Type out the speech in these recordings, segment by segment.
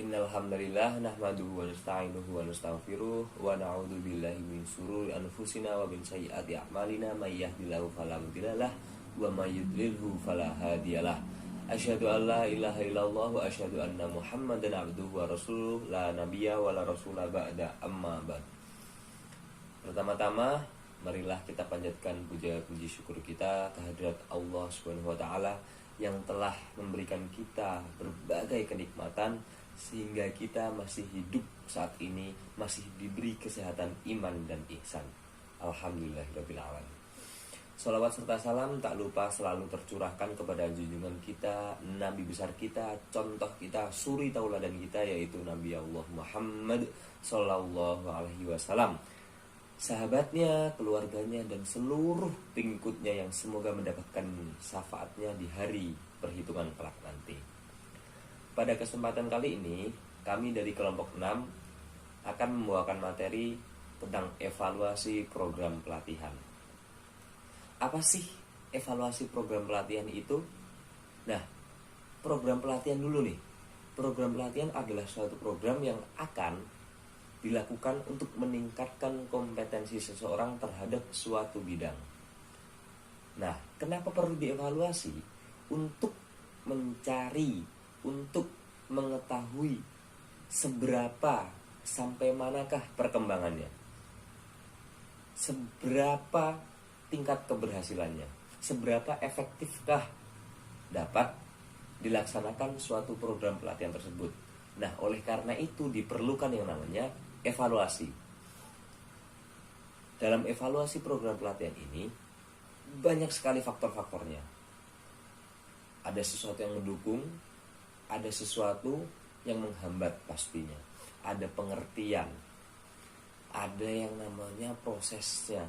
Innal hamdalillah nahmaduhu wa nasta'inuhu wa nastaghfiruh wa na'udzu billahi min shururi anfusina wa min sayyiati a'malina may yahdihillahu fala mudhillalah wa may yudlilhu fala hadiyalah. Asyhadu an la ilaha illallah wa asyhadu anna Muhammadan abduhu wa rasuluh la nabiyya wa la rasula ba'da amma ba'd. Pertama-tama marilah kita panjatkan puja-puji syukur kita kehadirat Allah Subhanahu wa taala yang telah memberikan kita berbagai kenikmatan sehingga kita masih hidup saat ini, masih diberi kesehatan iman dan ihsan. Alhamdulillahirabbil alamin. Shalawat serta salam tak lupa selalu tercurahkan kepada junjungan kita, nabi besar kita, contoh kita, suri tauladan kita, yaitu Nabi Allah Muhammad sallallahu alaihi wasallam, sahabatnya, keluarganya, dan seluruh pengikutnya yang semoga mendapatkan syafaatnya di hari perhitungan kelak nanti. Pada kesempatan kali ini, kami dari kelompok 6 akan membawakan materi tentang evaluasi program pelatihan. Apa sih evaluasi program pelatihan itu? Nah, program pelatihan dulu nih. Program pelatihan adalah suatu program yang akan dilakukan untuk meningkatkan kompetensi seseorang terhadap suatu bidang. Nah, kenapa perlu dievaluasi? Untuk mencari, untuk mengetahui seberapa sampai manakah perkembangannya, seberapa tingkat keberhasilannya, seberapa efektifkah dapat dilaksanakan suatu program pelatihan tersebut. Nah, oleh karena itu diperlukan yang namanya evaluasi. Dalam evaluasi program pelatihan ini banyak sekali faktor-faktornya. Ada sesuatu yang mendukung, ada sesuatu yang menghambat pastinya. Ada pengertian, ada yang namanya prosesnya,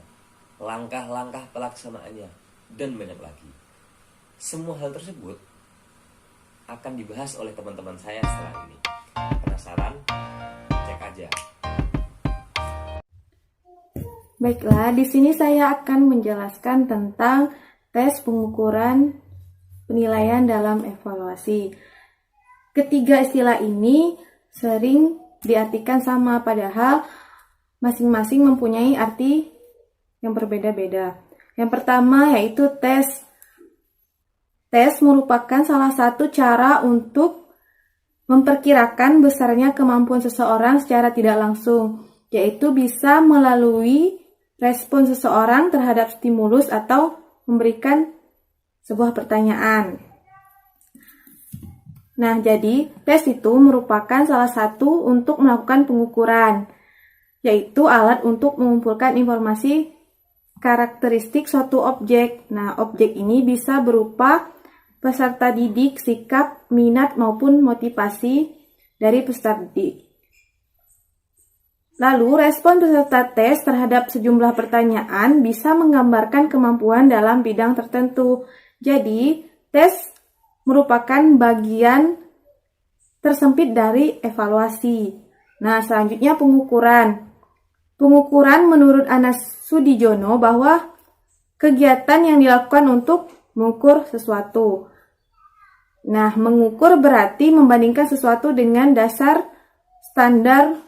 langkah-langkah pelaksanaannya, dan banyak lagi. Semua hal tersebut akan dibahas oleh teman-teman saya setelah ini. Penasaran? Cek aja. Baiklah, di sini saya akan menjelaskan tentang tes pengukuran penilaian dalam evaluasi. Ketiga istilah ini sering diartikan sama, padahal masing-masing mempunyai arti yang berbeda-beda. Yang pertama yaitu tes. Tes merupakan salah satu cara untuk memperkirakan besarnya kemampuan seseorang secara tidak langsung, yaitu bisa melalui respon seseorang terhadap stimulus atau memberikan sebuah pertanyaan. Nah, jadi tes itu merupakan salah satu untuk melakukan pengukuran, yaitu alat untuk mengumpulkan informasi karakteristik suatu objek. Nah, objek ini bisa berupa peserta didik, sikap, minat, maupun motivasi dari peserta didik. Lalu, respon peserta tes terhadap sejumlah pertanyaan bisa menggambarkan kemampuan dalam bidang tertentu. Jadi, tes merupakan bagian tersempit dari evaluasi. Nah, selanjutnya pengukuran. Pengukuran menurut Anas Sudijono bahwa kegiatan yang dilakukan untuk mengukur sesuatu. Nah, mengukur berarti membandingkan sesuatu dengan dasar standar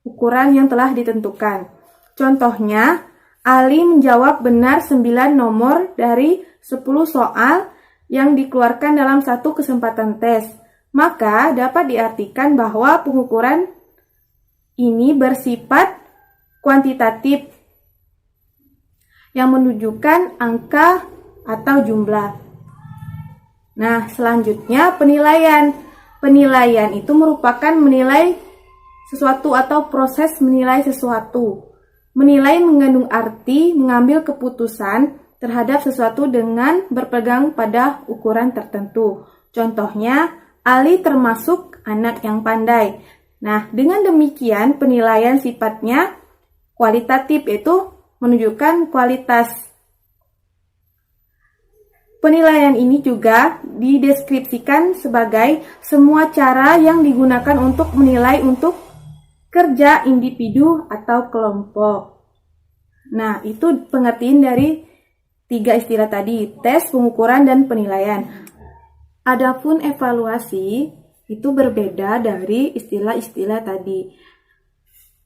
ukuran yang telah ditentukan. Contohnya, Ali menjawab benar 9 nomor dari 10 soal yang dikeluarkan dalam satu kesempatan tes. Maka dapat diartikan bahwa pengukuran ini bersifat kuantitatif yang menunjukkan angka atau jumlah. Nah, selanjutnya penilaian. Penilaian itu merupakan menilai sesuatu atau proses menilai sesuatu. Menilai mengandung arti mengambil keputusan terhadap sesuatu dengan berpegang pada ukuran tertentu. Contohnya, Ali termasuk anak yang pandai. Nah, dengan demikian penilaian sifatnya kualitatif, yaitu menunjukkan kualitas. Penilaian ini juga dideskripsikan sebagai semua cara yang digunakan untuk menilai untuk kerja individu atau kelompok. Nah, itu pengertian dari 3 istilah tadi, tes, pengukuran, dan penilaian. Adapun evaluasi Itu berbeda dari istilah-istilah tadi.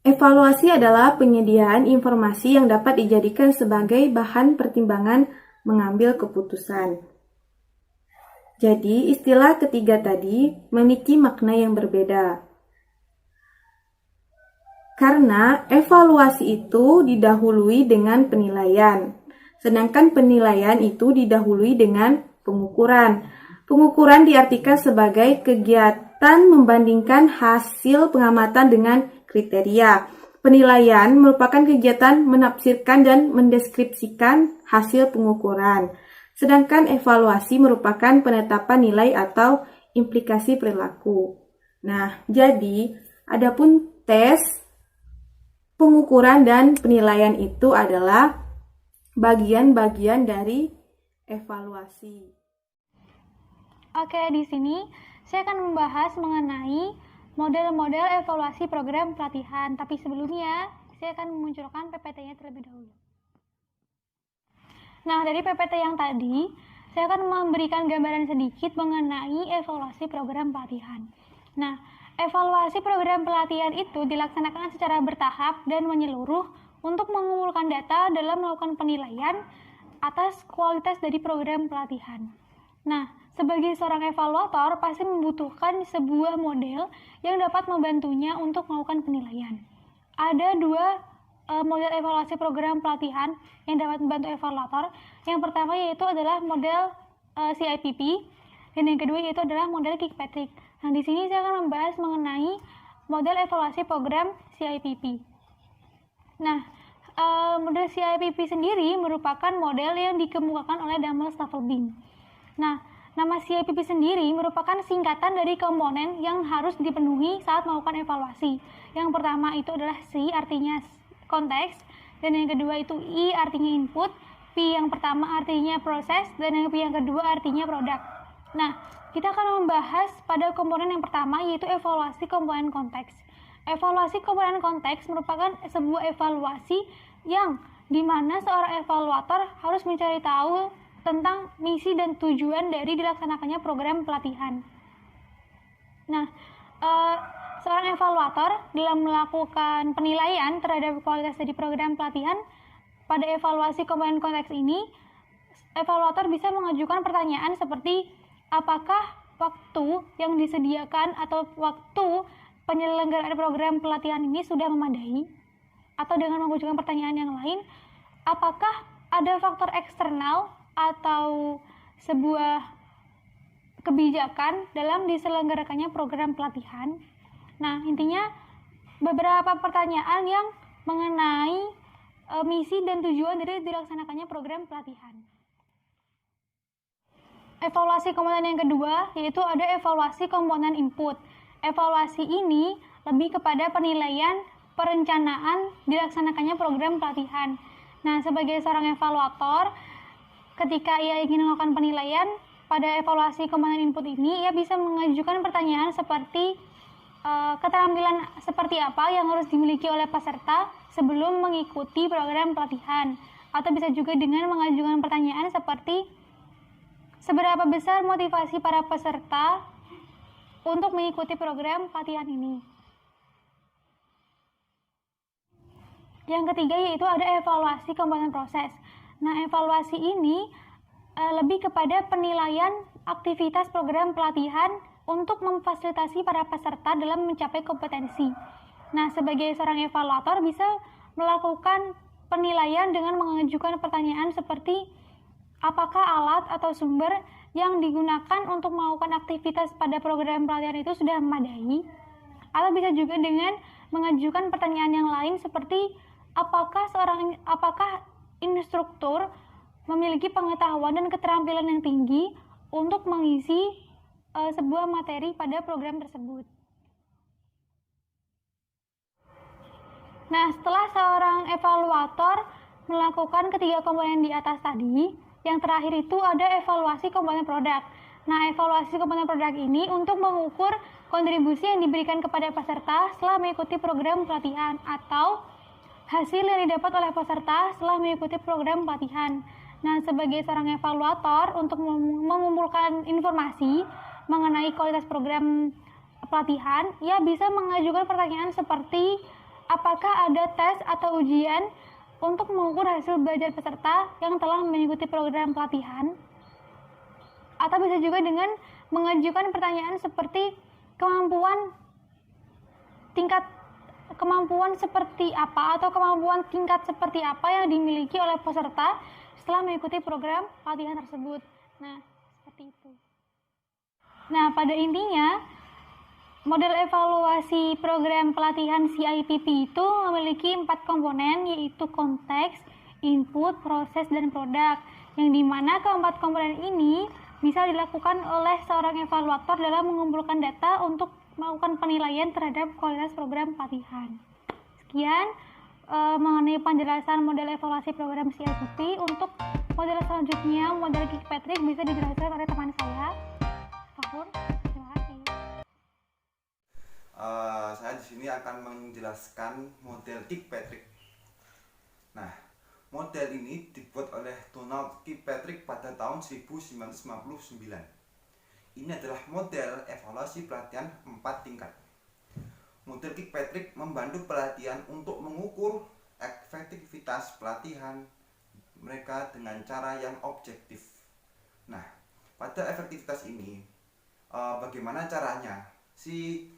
Evaluasi adalah penyediaan informasi yang dapat dijadikan sebagai bahan pertimbangan mengambil keputusan. Jadi, istilah ketiga tadi memiliki makna yang berbeda. Karena evaluasi itu didahului dengan penilaian, sedangkan penilaian itu didahului dengan pengukuran. Pengukuran diartikan sebagai kegiatan membandingkan hasil pengamatan dengan kriteria. Penilaian merupakan kegiatan menafsirkan dan mendeskripsikan hasil pengukuran. Sedangkan evaluasi merupakan penetapan nilai atau implikasi perilaku. Nah, jadi adapun tes, pengukuran, dan penilaian itu adalah bagian-bagian dari evaluasi. Oke, di sini saya akan membahas mengenai model-model evaluasi program pelatihan. Tapi sebelumnya, saya akan memunculkan PPT-nya terlebih dahulu. Nah, dari PPT yang tadi, saya akan memberikan gambaran sedikit mengenai evaluasi program pelatihan. Nah, evaluasi program pelatihan itu dilaksanakan secara bertahap dan menyeluruh untuk mengumpulkan data dalam melakukan penilaian atas kualitas dari program pelatihan. Nah, sebagai seorang evaluator pasti membutuhkan sebuah model yang dapat membantunya untuk melakukan penilaian. Ada dua model evaluasi program pelatihan yang dapat membantu evaluator. Yang pertama yaitu adalah model CIPP, dan yang kedua yaitu adalah model Kirkpatrick. Nah, di sini saya akan membahas mengenai model evaluasi program CIPP. Nah, model CIPP sendiri merupakan model yang dikemukakan oleh Daniel Staffelbein. Nah, nama CIPP sendiri merupakan singkatan dari komponen yang harus dipenuhi saat melakukan evaluasi. Yang pertama itu adalah C, artinya konteks, dan yang kedua itu I, artinya input, P yang pertama artinya proses, dan yang P yang kedua artinya produk. Nah, kita akan membahas pada komponen yang pertama, yaitu evaluasi komponen konteks. Evaluasi komponen konteks merupakan sebuah evaluasi yang dimana seorang evaluator harus mencari tahu tentang misi dan tujuan dari dilaksanakannya program pelatihan. Nah, seorang evaluator dalam melakukan penilaian terhadap kualitas dari program pelatihan, pada evaluasi komponen konteks ini, evaluator bisa mengajukan pertanyaan seperti apakah waktu yang disediakan atau waktu penyelenggaraan program pelatihan ini sudah memadai, atau dengan mengajukan pertanyaan yang lain, apakah ada faktor eksternal atau sebuah kebijakan dalam diselenggarakannya program pelatihan. Nah, intinya beberapa pertanyaan yang mengenai misi dan tujuan dari dilaksanakannya program pelatihan. Evaluasi komponen yang kedua yaitu ada evaluasi komponen input. Evaluasi ini lebih kepada penilaian perencanaan dilaksanakannya program pelatihan. Nah, sebagai seorang evaluator, ketika ia ingin melakukan penilaian pada evaluasi komponen input ini, ia bisa mengajukan pertanyaan seperti keterampilan seperti apa yang harus dimiliki oleh peserta sebelum mengikuti program pelatihan. Atau bisa juga dengan mengajukan pertanyaan seperti seberapa besar motivasi para peserta untuk mengikuti program pelatihan ini. Yang ketiga yaitu ada evaluasi komponen proses. Nah, evaluasi ini lebih kepada penilaian aktivitas program pelatihan untuk memfasilitasi para peserta dalam mencapai kompetensi. Nah, sebagai seorang evaluator bisa melakukan penilaian dengan mengajukan pertanyaan seperti apakah alat atau sumber yang digunakan untuk melakukan aktivitas pada program pelatihan itu sudah memadai, atau bisa juga dengan mengajukan pertanyaan yang lain seperti apakah instruktur memiliki pengetahuan dan keterampilan yang tinggi untuk mengisi sebuah materi pada program tersebut. Nah, setelah seorang evaluator melakukan ketiga komponen di atas tadi, yang terakhir itu ada evaluasi komponen produk. Nah, evaluasi komponen produk ini untuk mengukur kontribusi yang diberikan kepada peserta setelah mengikuti program pelatihan atau hasil yang didapat oleh peserta setelah mengikuti program pelatihan. Nah, sebagai seorang evaluator untuk mengumpulkan informasi mengenai kualitas program pelatihan, ia bisa mengajukan pertanyaan seperti apakah ada tes atau ujian untuk mengukur hasil belajar peserta yang telah mengikuti program pelatihan. Atau bisa juga dengan mengajukan pertanyaan seperti kemampuan seperti apa atau kemampuan tingkat seperti apa yang dimiliki oleh peserta setelah mengikuti program pelatihan tersebut. Nah, seperti itu. Nah, pada intinya, model evaluasi program pelatihan CIPP itu memiliki 4 komponen, yaitu konteks, input, proses, dan produk, yang dimana keempat komponen ini bisa dilakukan oleh seorang evaluator dalam mengumpulkan data untuk melakukan penilaian terhadap kualitas program pelatihan. Sekian mengenai penjelasan model evaluasi program CIPP. Untuk model selanjutnya, model Kirkpatrick, bisa dijelaskan oleh teman saya. Terima kasih. Saya di sini akan menjelaskan model Kirkpatrick. Nah, model ini dibuat oleh Donald Kirkpatrick pada tahun 1959. Ini adalah model evaluasi pelatihan 4 tingkat. Model Kirkpatrick membantu pelatihan untuk mengukur efektivitas pelatihan mereka dengan cara yang objektif. Nah, pada efektivitas ini, bagaimana caranya si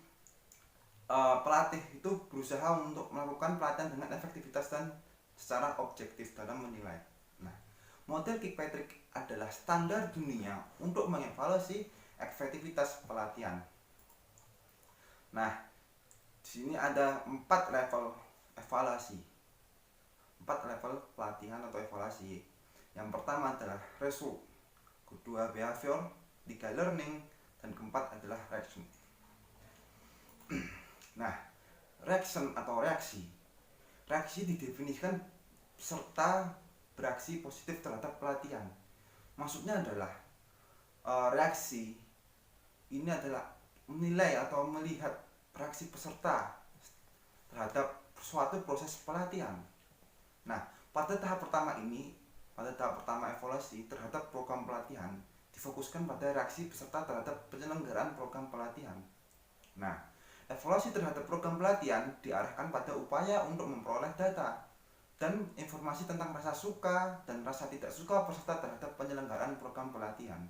pelatih itu berusaha untuk melakukan pelatihan dengan efektivitas dan secara objektif dalam menilai. Nah, model Kirkpatrick adalah standar dunia untuk mengevaluasi efektivitas pelatihan. Nah, di sini ada 4 level evaluasi, 4 level pelatihan atau evaluasi. Yang pertama adalah result, kedua behavior, 3 learning, dan keempat adalah reaction. Nah, reaction atau reaksi didefinisikan peserta bereaksi positif terhadap pelatihan. Maksudnya adalah reaksi ini adalah menilai atau melihat reaksi peserta terhadap suatu proses pelatihan. Nah, pada tahap pertama evaluasi terhadap program pelatihan difokuskan pada reaksi peserta terhadap penyelenggaraan program pelatihan. Nah, evaluasi terhadap program pelatihan diarahkan pada upaya untuk memperoleh data dan informasi tentang rasa suka dan rasa tidak suka peserta terhadap penyelenggaraan program pelatihan.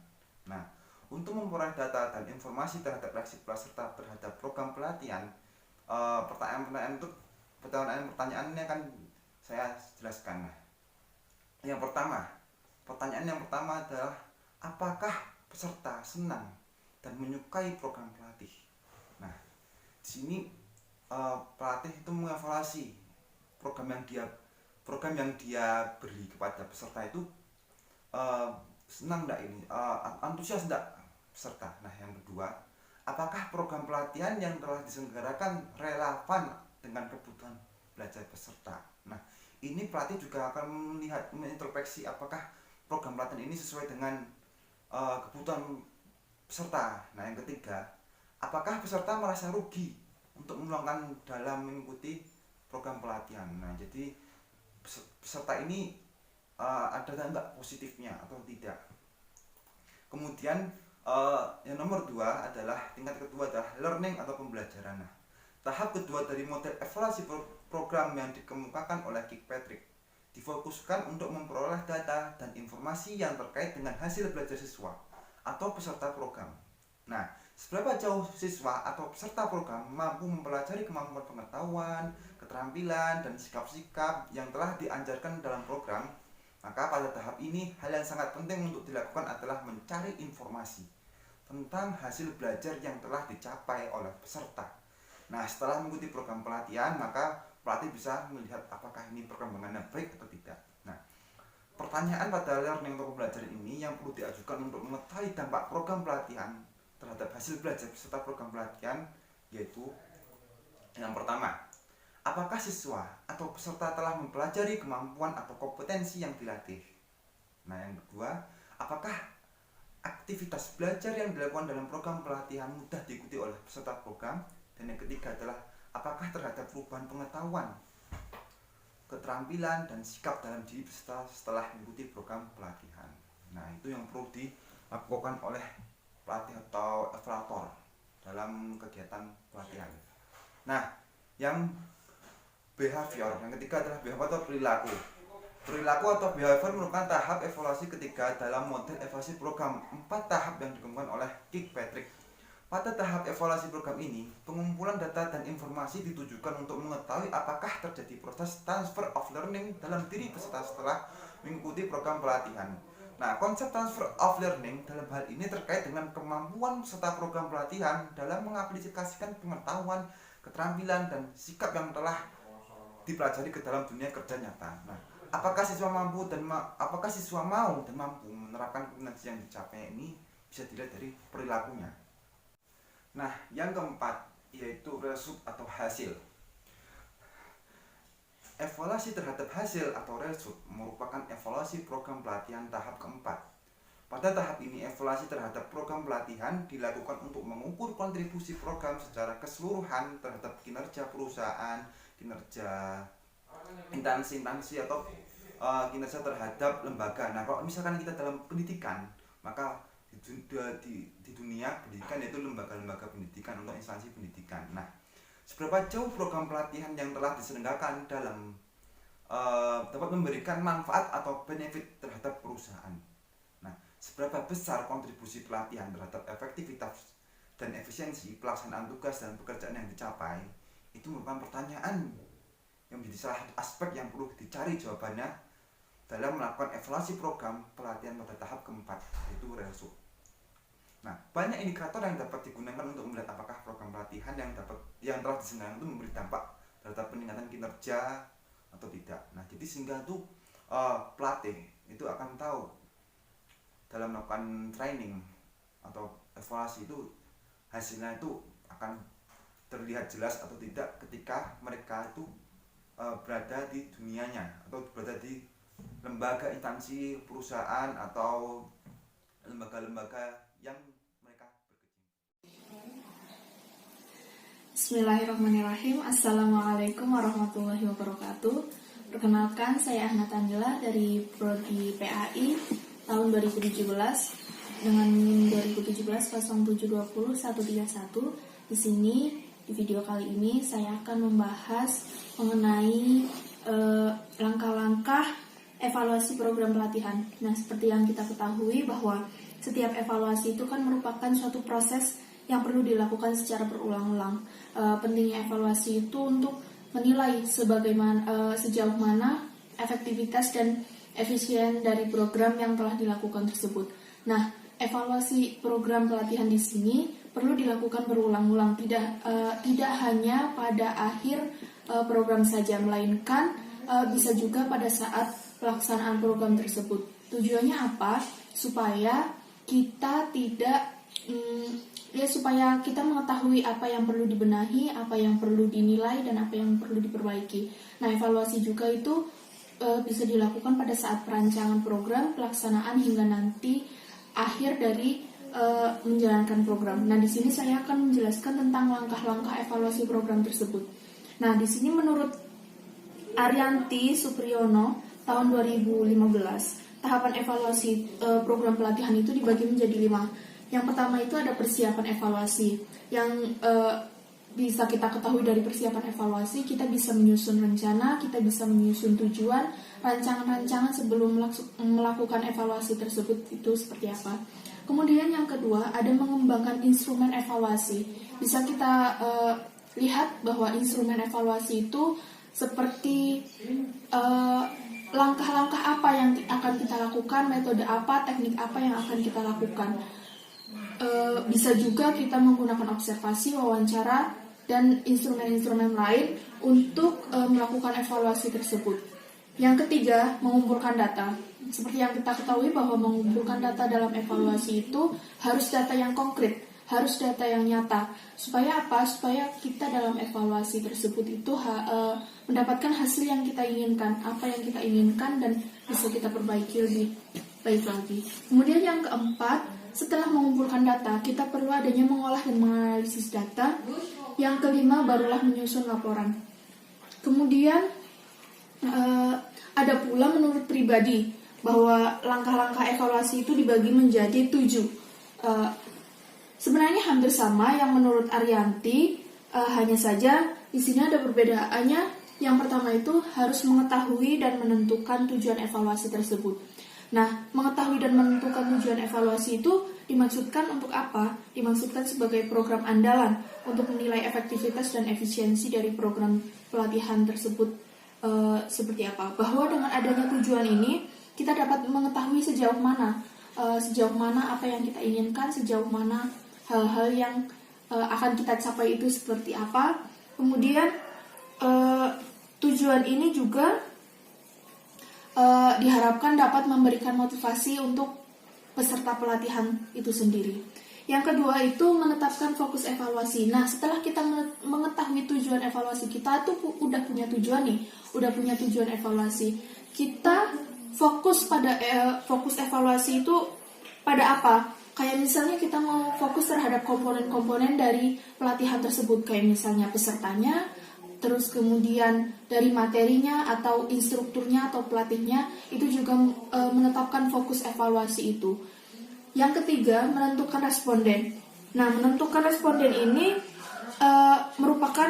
Nah, untuk memperoleh data dan informasi terhadap reaksi peserta terhadap program pelatihan, pertanyaan ini akan saya jelaskan. Nah, pertanyaan yang pertama adalah apakah peserta senang dan menyukai program pelatih? Nah, di sini pelatih itu mengevaluasi program yang dia beri kepada peserta itu senang enggak ini, antusias enggak peserta. Nah, yang kedua, apakah program pelatihan yang telah diselenggarakan relevan dengan kebutuhan belajar peserta? Nah, ini pelatih juga akan mengintrospeksi apakah program pelatihan ini sesuai dengan kebutuhan peserta. Nah, yang ketiga, apakah peserta merasa rugi untuk meluangkan dalam mengikuti program pelatihan? Nah, jadi peserta ini ada enggak positifnya atau tidak. Kemudian yang nomor 2 adalah tingkat kedua adalah learning atau pembelajaran. Nah, tahap kedua dari model evaluasi program yang dikemukakan oleh Kirkpatrick difokuskan untuk memperoleh data dan informasi yang terkait dengan hasil belajar siswa atau peserta program. Nah, seberapa jauh siswa atau peserta program mampu mempelajari kemampuan pengetahuan, keterampilan, dan sikap-sikap yang telah diajarkan dalam program. Maka pada tahap ini, hal yang sangat penting untuk dilakukan adalah mencari informasi tentang hasil belajar yang telah dicapai oleh peserta. Nah, setelah mengikuti program pelatihan, maka pelatih bisa melihat apakah ini perkembangannya baik atau tidak. Nah, pertanyaan pada learning atau pembelajaran ini yang perlu diajukan untuk mengetahui dampak program pelatihan terhadap hasil belajar peserta program pelatihan, yaitu yang pertama, apakah siswa atau peserta telah mempelajari kemampuan atau kompetensi yang dilatih? Nah, yang kedua, apakah aktivitas belajar yang dilakukan dalam program pelatihan mudah diikuti oleh peserta program? Dan yang ketiga adalah apakah terhadap perubahan pengetahuan, keterampilan, dan sikap dalam diri peserta setelah mengikuti program pelatihan. Nah, itu yang perlu dilakukan oleh pelatih atau evaluator. dalam kegiatan pelatihan. Nah, yang behavior, yang ketiga adalah behavior atau perilaku. Perilaku atau behavior merupakan tahap evaluasi ketiga dalam model evaluasi program 4 tahap yang dikembangkan oleh Kirkpatrick. Pada tahap evaluasi program ini, pengumpulan data dan informasi ditujukan untuk mengetahui apakah terjadi proses transfer of learning dalam diri peserta setelah mengikuti program pelatihan. Nah, konsep transfer of learning dalam hal ini terkait dengan kemampuan peserta program pelatihan dalam mengaplikasikan pengetahuan, keterampilan, dan sikap yang telah dipelajari ke dalam dunia kerja nyata. Nah, apakah siswa mau dan mampu menerapkan kompetensi yang dicapai ini bisa dilihat dari perilakunya. Nah, yang keempat yaitu result atau hasil. Evaluasi terhadap hasil atau result merupakan evaluasi program pelatihan tahap keempat. Pada tahap ini, evaluasi terhadap program pelatihan dilakukan untuk mengukur kontribusi program secara keseluruhan terhadap kinerja perusahaan, kinerja instansi atau kinerja terhadap lembaga. Nah, kalau misalkan kita dalam pendidikan, maka di dunia pendidikan yaitu lembaga-lembaga pendidikan atau instansi pendidikan. Nah, seberapa jauh program pelatihan yang telah diselenggarakan dapat memberikan manfaat atau benefit terhadap perusahaan. Nah, seberapa besar kontribusi pelatihan terhadap efektivitas dan efisiensi pelaksanaan tugas dan pekerjaan yang dicapai, itu merupakan pertanyaan yang menjadi salah satu aspek yang perlu dicari jawabannya dalam melakukan evaluasi program pelatihan pada tahap keempat, yaitu result. Nah, banyak indikator yang dapat digunakan untuk melihat apakah program pelatihan yang telah diselenggarakan itu memberi dampak terhadap peningkatan kinerja atau tidak. Nah, jadi sehingga tuh pelatih itu akan tahu dalam melakukan training atau evaluasi itu hasilnya itu akan terlihat jelas atau tidak ketika mereka itu berada di dunianya atau berada di lembaga, instansi, perusahaan atau lembaga-lembaga yang mereka berkecimpung. Bismillahirrahmanirrahim. Assalamualaikum warahmatullahi wabarakatuh. Perkenalkan, saya Ahna Tanila dari Prodi PAI tahun 2017 dengan NIM 2017-0720-131. Di sini di video kali ini saya akan membahas mengenai langkah-langkah evaluasi program pelatihan. Nah, seperti yang kita ketahui bahwa setiap evaluasi itu kan merupakan suatu proses yang perlu dilakukan secara berulang-ulang. Pentingnya evaluasi itu untuk menilai sejauh mana efektivitas dan efisien dari program yang telah dilakukan tersebut. Nah, evaluasi program pelatihan di sini perlu dilakukan berulang-ulang, tidak hanya pada akhir program saja, melainkan bisa juga pada saat pelaksanaan program tersebut. Tujuannya apa? Supaya kita supaya kita mengetahui apa yang perlu dibenahi, apa yang perlu dinilai, dan apa yang perlu diperbaiki. Nah, evaluasi juga itu bisa dilakukan pada saat perancangan program, pelaksanaan, hingga nanti akhir dari menjalankan program. Nah, di sini saya akan menjelaskan tentang langkah-langkah evaluasi program tersebut. Nah, di sini menurut Arianti Supriyono tahun 2015, tahapan evaluasi program pelatihan itu dibagi menjadi 5. Yang pertama itu ada persiapan evaluasi. Yang bisa kita ketahui dari persiapan evaluasi, kita bisa menyusun rencana, kita bisa menyusun tujuan, rancangan-rancangan sebelum melakukan evaluasi tersebut itu seperti apa. Kemudian yang kedua ada mengembangkan instrumen evaluasi. Bisa kita lihat bahwa instrumen evaluasi itu seperti langkah-langkah apa yang akan kita lakukan, metode apa, teknik apa yang akan kita lakukan. Bisa juga kita menggunakan observasi, wawancara, dan instrumen-instrumen lain untuk melakukan evaluasi tersebut. Yang ketiga, mengumpulkan data. Seperti yang kita ketahui bahwa mengumpulkan data dalam evaluasi itu harus data yang konkret, harus data yang nyata. Supaya apa? Supaya kita dalam evaluasi tersebut itu mendapatkan hasil yang kita inginkan, apa yang kita inginkan, dan bisa kita perbaiki lebih baik lagi. Kemudian yang keempat, setelah mengumpulkan data, kita perlu adanya mengolah dan menganalisis data. Yang kelima, barulah menyusun laporan. Kemudian ada pula menurut pribadi bahwa langkah-langkah evaluasi itu dibagi menjadi 7. Sebenarnya hampir sama yang menurut Arianti, hanya saja di sini ada perbedaannya. Yang pertama itu harus mengetahui dan menentukan tujuan evaluasi tersebut. Nah, mengetahui dan menentukan tujuan evaluasi itu dimaksudkan untuk apa? Dimaksudkan sebagai program andalan untuk menilai efektivitas dan efisiensi dari program pelatihan tersebut seperti apa. Bahwa dengan adanya tujuan ini, kita dapat mengetahui sejauh mana apa yang kita inginkan, sejauh mana hal-hal yang akan kita capai itu seperti apa. Kemudian tujuan ini juga diharapkan dapat memberikan motivasi untuk peserta pelatihan itu sendiri. Yang kedua itu menetapkan fokus evaluasi. Nah, setelah kita mengetahui tujuan evaluasi, kita tuh udah punya tujuan nih, udah punya tujuan evaluasi. Kita fokus pada fokus evaluasi itu pada apa? Kayak misalnya kita mau fokus terhadap komponen-komponen dari pelatihan tersebut, kayak misalnya pesertanya, terus kemudian dari materinya atau instrukturnya atau pelatihnya, itu juga menetapkan fokus evaluasi itu. Yang ketiga, menentukan responden. Nah, menentukan responden ini merupakan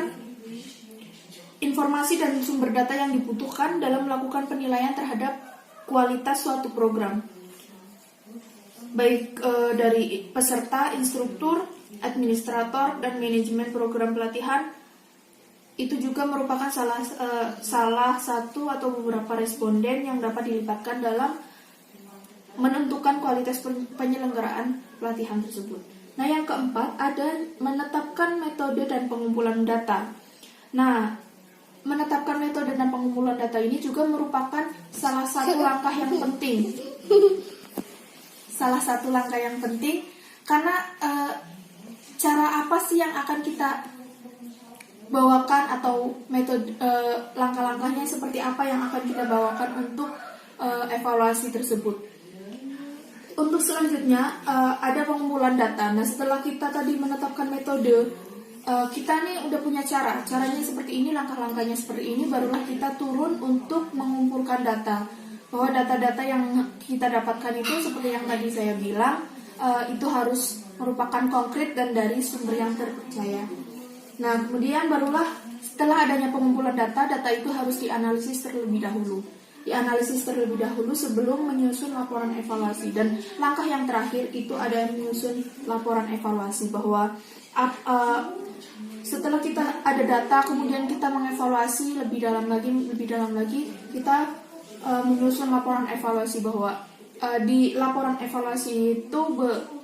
informasi dan sumber data yang dibutuhkan dalam melakukan penilaian terhadap kualitas suatu program. Baik dari peserta, instruktur, administrator, dan manajemen program pelatihan, itu juga merupakan salah satu atau beberapa responden yang dapat dilibatkan dalam menentukan kualitas penyelenggaraan pelatihan tersebut. Nah, yang keempat ada menetapkan metode dan pengumpulan data. Nah, menetapkan metode dan pengumpulan data ini juga merupakan salah satu langkah yang penting. Salah satu langkah yang penting karena cara apa sih yang akan kita bawakan atau metode langkah-langkahnya seperti apa yang akan kita bawakan untuk evaluasi tersebut. Untuk selanjutnya ada pengumpulan data. Nah, setelah kita tadi menetapkan metode, kita nih udah punya caranya seperti ini, langkah-langkahnya seperti ini, barulah kita turun untuk mengumpulkan data. Bahwa data-data yang kita dapatkan itu seperti yang tadi saya bilang, itu harus merupakan konkret dan dari sumber yang terpercaya. Nah, kemudian barulah setelah adanya pengumpulan data itu harus dianalisis terlebih dahulu. Sebelum menyusun laporan evaluasi. Dan langkah yang terakhir itu ada menyusun laporan evaluasi, bahwa setelah kita ada data, kemudian kita mengevaluasi lebih dalam lagi, kita menyusun laporan evaluasi, bahwa di laporan evaluasi itu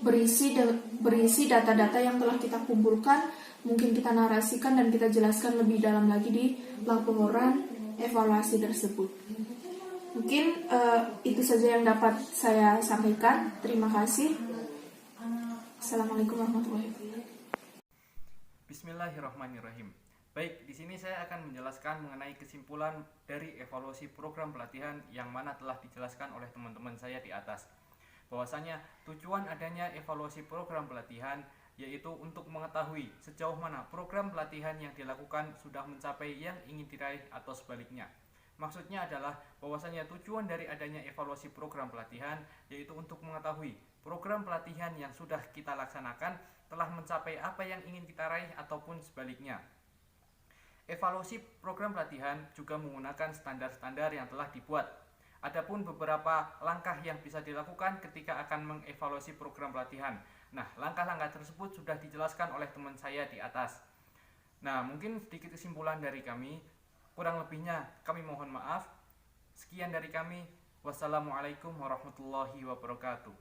berisi data-data yang telah kita kumpulkan, mungkin kita narasikan dan kita jelaskan lebih dalam lagi di laporan evaluasi tersebut. Mungkin itu saja yang dapat saya sampaikan. Terima kasih. Assalamualaikum warahmatullahi wabarakatuh. Bismillahirrahmanirrahim. Baik, di sini saya akan menjelaskan mengenai kesimpulan dari evaluasi program pelatihan yang mana telah dijelaskan oleh teman-teman saya di atas. Bahwasanya tujuan adanya evaluasi program pelatihan yaitu untuk mengetahui sejauh mana program pelatihan yang dilakukan sudah mencapai yang ingin diraih atau sebaliknya. Maksudnya adalah bahwasanya tujuan dari adanya evaluasi program pelatihan yaitu untuk mengetahui program pelatihan yang sudah kita laksanakan telah mencapai apa yang ingin kita raih ataupun sebaliknya. Evaluasi program pelatihan juga menggunakan standar-standar yang telah dibuat. Adapun beberapa langkah yang bisa dilakukan ketika akan mengevaluasi program pelatihan. Nah, langkah-langkah tersebut sudah dijelaskan oleh teman saya di atas. Nah, mungkin sedikit kesimpulan dari kami. Kurang lebihnya kami mohon maaf. Sekian dari kami. Wassalamualaikum warahmatullahi wabarakatuh.